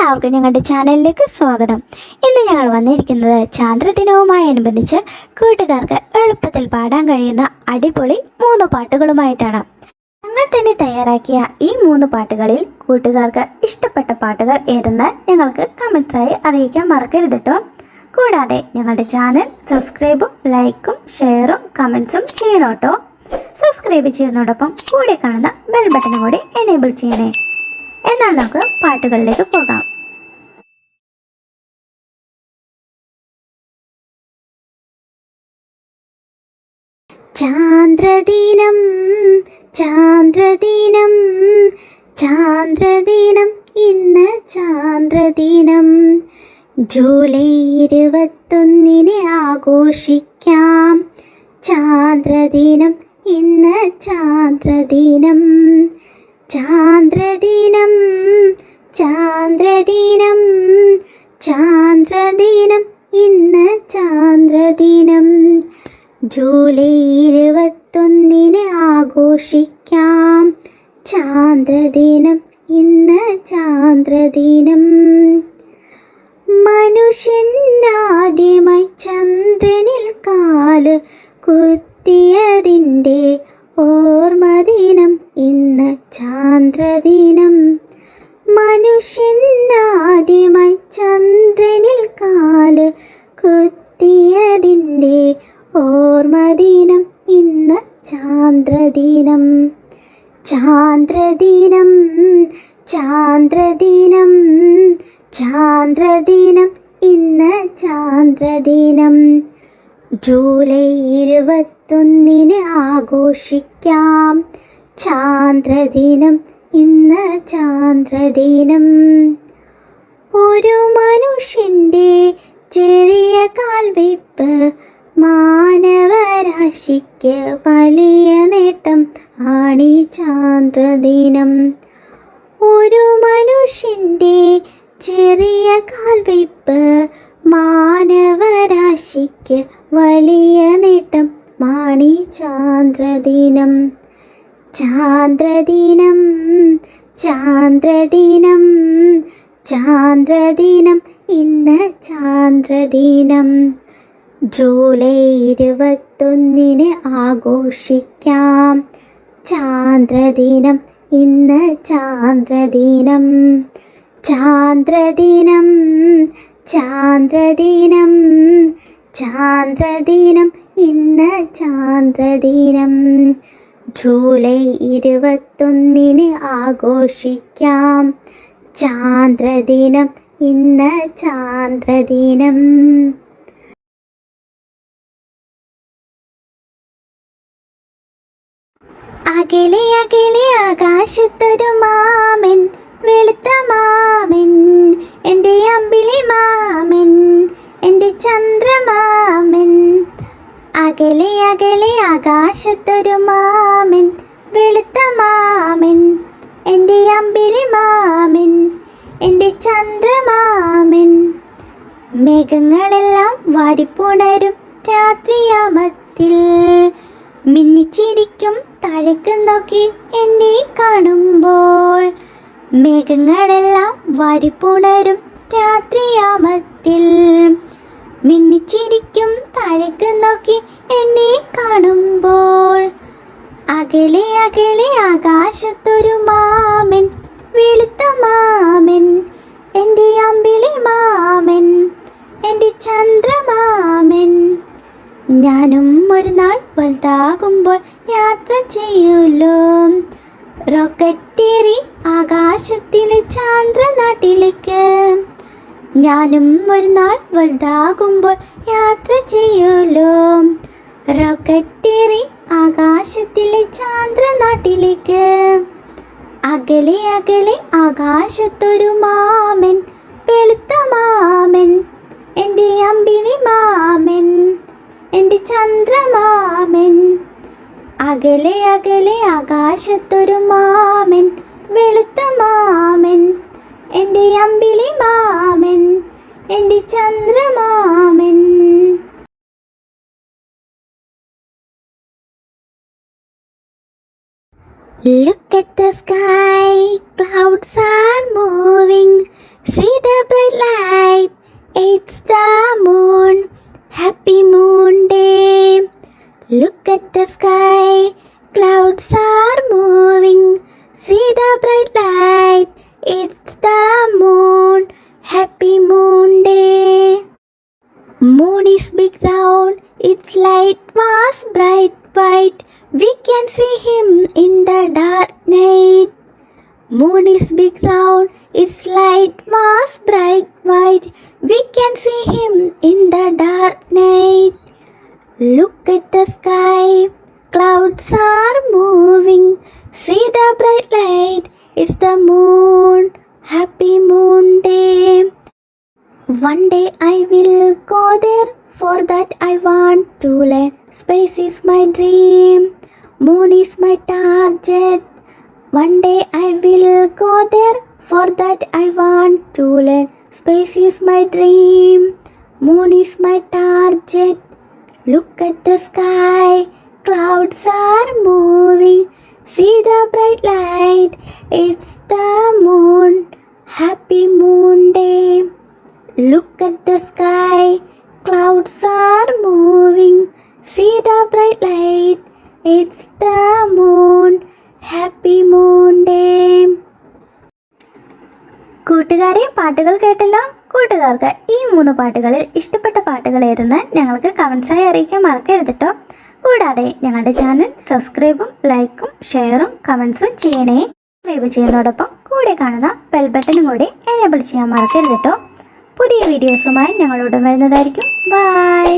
എല്ലാവർക്കും ഞങ്ങളുടെ ചാനലിലേക്ക് സ്വാഗതം. ഇന്ന് ഞങ്ങൾ വന്നിരിക്കുന്നത് ചാന്ദ്രദിനവുമായി അനുബന്ധിച്ച് കൂട്ടുകാർക്ക് എളുപ്പത്തിൽ പാടാൻ കഴിയുന്ന അടിപൊളി 3 പാട്ടുകളുമായിട്ടാണ്. ഞങ്ങൾ തന്നെ തയ്യാറാക്കിയ ഈ 3 പാട്ടുകളിൽ കൂട്ടുകാർക്ക് ഇഷ്ടപ്പെട്ട പാട്ടുകൾ ഏതെന്ന് ഞങ്ങൾക്ക് കമൻസായി അറിയിക്കാൻ മറക്കരുത് കേട്ടോ. കൂടാതെ ഞങ്ങളുടെ ചാനൽ സബ്സ്ക്രൈബും ലൈക്കും ഷെയറും കമൻസും ചെയ്യണം കേട്ടോ. സബ്സ്ക്രൈബ് ചെയ്യുന്നതോടൊപ്പം കൂടെ കാണുന്ന ബെൽ ബട്ടനും കൂടി എനേബിൾ ചെയ്യണേ. എന്നാൽ നമുക്ക് പാട്ടുകളിലേക്ക് പോകാം. ചാന്ദ്രദിനം ചാന്ദ്രദിനം ചാന്ദ്രദിനം ഇന്ന് ചാന്ദ്രദിനം. ജൂലൈ 21 ആഘോഷിക്കാം. ചാന്ദ്രദിനം ഇന്ന് ചാന്ദ്രദിനം. ചാന്ദ്രദിനം ചാന്ദ്രദിനം ചാന്ദ്രദിനം ഇന്ന് ചാന്ദ്രദിനം. ജൂലൈ 21 ആഘോഷിക്കാം. ചാന്ദ്രദിനം ഇന്ന് ചാന്ദ്രദിനം. മനുഷ്യൻ ആദ്യമായി ചന്ദ്രനിൽ കാല് കുത്തിയതിൻ്റെ ഓർമ്മദിനം ഇന്ന് ചാന്ദ്രദിനം. മനുഷ്യൻ ആദ്യമായി ചന്ദ്രനിൽ കാല് കുത്തിയതിൻ്റെ ഓർമ്മദിനം ഇന്ന് ചാന്ദ്രദിനം. ചാന്ദ്രദിനം ചാന്ദ്രദിനം ചാന്ദ്രദിനം ഇന്ന് ചാന്ദ്രദിനം. ജൂലൈ 21 ആഘോഷിക്കാം. ചാന്ദ്രദിനം ഇന്ന് ചാന്ദ്രദിനം. ഒരു മനുഷ്യൻ്റെ ചെറിയ കാൽവയ്പ് മാനവരാശിക്ക് വലിയ നേട്ടം ആണീ ചാന്ദ്രദിനം. ഒരു മനുഷ്യൻ്റെ ചെറിയ കാൽവയ്പ് മാനവരാശിക്ക് വലിയ നേട്ടം മാണി ചാന്ദ്രദിനം. ചാന്ദ്രദിനം ചാന്ദ്രദിനം ചാന്ദ്രദിനം ഇന്ന് ചാന്ദ്രദിനം. ജൂലൈ 21 ആഘോഷിക്കാം. ചാന്ദ്രദിനം ഇന്ന് ചാന്ദ്രദിനം. ചാന്ദ്രദിനം ചാന്ദ്രദിനം ചാന്ദ്രദിനം ഇന്ന് ചാന്ദ്രദിനം. ജൂലൈ 21 ആഘോഷിക്കാം. ചാന്ദ്രദിനം ഇന്ന് ചാന്ദ്രദിനം. അകലെ അകലെ ആകാശത്തൊരു മാമൻ, വെളുത്ത മാമൻ, എൻ്റെ അമ്പിളി മാമൻ, എൻ്റെ ചന്ദ്രമാമൻ. അകലെ അകലെ ആകാശത്തൊരു മാമൻ, വെളുത്ത മാമൻ, എൻ്റെ അമ്പിളി മാമൻ, എൻ്റെ ചന്ദ്രമാമൻ. മേഘങ്ങളെല്ലാം വാരിപ്പുണരും രാത്രിയാമത്തിൽ, മിന്നിച്ചിരിക്കും താഴേക്ക് നോക്കി എന്നെ കാണുമ്പോൾ. മേഘങ്ങളെല്ലാം വാരിപ്പുണരും രാത്രിയാമത്തിൽ, മിന്നിച്ചിരിക്കും താഴേക്ക് നോക്കി എന്നെ കാണുമ്പോൾ. അകലെ അകലെ ആകാശത്തൊരു മാമൻ, വെളുത്ത മാമൻ, എൻ്റെ അമ്പിളി മാമൻ, എൻ്റെ ചന്ദ്രമാമൻ. ഞാനും ഒരു നാൾ വലുതാകുമ്പോൾ യാത്ര ചെയ്യൂലോ, റോക്കറ്റേറി ആകാശത്തിലെ ചാന്ദ്രനാട്ടിലേക്ക്. ഞാനും ഒരു നാൾ വലുതാകുമ്പോൾ യാത്ര ചെയ്യൂലോ, റോക്കറ്റേറി ആകാശത്തിലെ ചാന്ദ്രനാട്ടിലേക്ക്. അകലെ അകലെ ആകാശത്തൊരു മാമൻ, വെളുത്ത മാമൻ, എൻ്റെ അമ്പിളി മാമൻ, എൻ്റെ ചന്ദ്രമാമൻ. അകലെ അകലെ ആകാശത്തൊരു മാമൻ, വെളുത്ത മാമൻ, എൻ്റെ അമ്പിളി മാമൻ, എൻ്റെ ചന്ദ്രമാമൻ. Look at the sky, clouds are moving, See the bright light, it's the moon. Happy moon day. Look at the sky, clouds are moving. See the bright light, it's the moon. Happy moon day. Moon is big round, its light was bright white. We can see him in the dark night. Moon is big round, its light was bright white. We can see him in the dark night. Look at the sky, clouds are moving. See the bright light, it's the moon. Happy moon day. One day I will go there, for that I want to learn. Space is my dream, moon is my target. One day I will go there, for that I want to learn. Space is my dream, moon is my target. Look at the sky, clouds are moving. See the bright light, it's the moon. Happy moon day. Look at the sky, clouds are moving. See the bright light, it's the moon. Happy moon day. കൂട്ടുകാരെ, പാട്ടുകൾ കേട്ടല്ലോ. കൂട്ടുകാർക്ക് ഈ 3 പാട്ടുകളിൽ ഇഷ്ടപ്പെട്ട പാട്ടുകൾ ഏതെന്ന് ഞങ്ങൾക്ക് കമൻസായി അറിയിക്കാൻ മറക്കരുത് കേട്ടോ. കൂടാതെ ഞങ്ങളുടെ ചാനൽ സബ്സ്ക്രൈബും ലൈക്കും ഷെയറും കമൻസും ചെയ്യണേ. സബ്സ്ക്രൈബ് ചെയ്യുന്നതോടൊപ്പം കൂടെ കാണുന്ന ബെൽ ബട്ടണും കൂടി എനേബിൾ ചെയ്യാൻ മറക്കരുത് കേട്ടോ. പുതിയ വീഡിയോസുമായി ഞങ്ങളോട് വരുന്നതായിരിക്കും. ബൈ.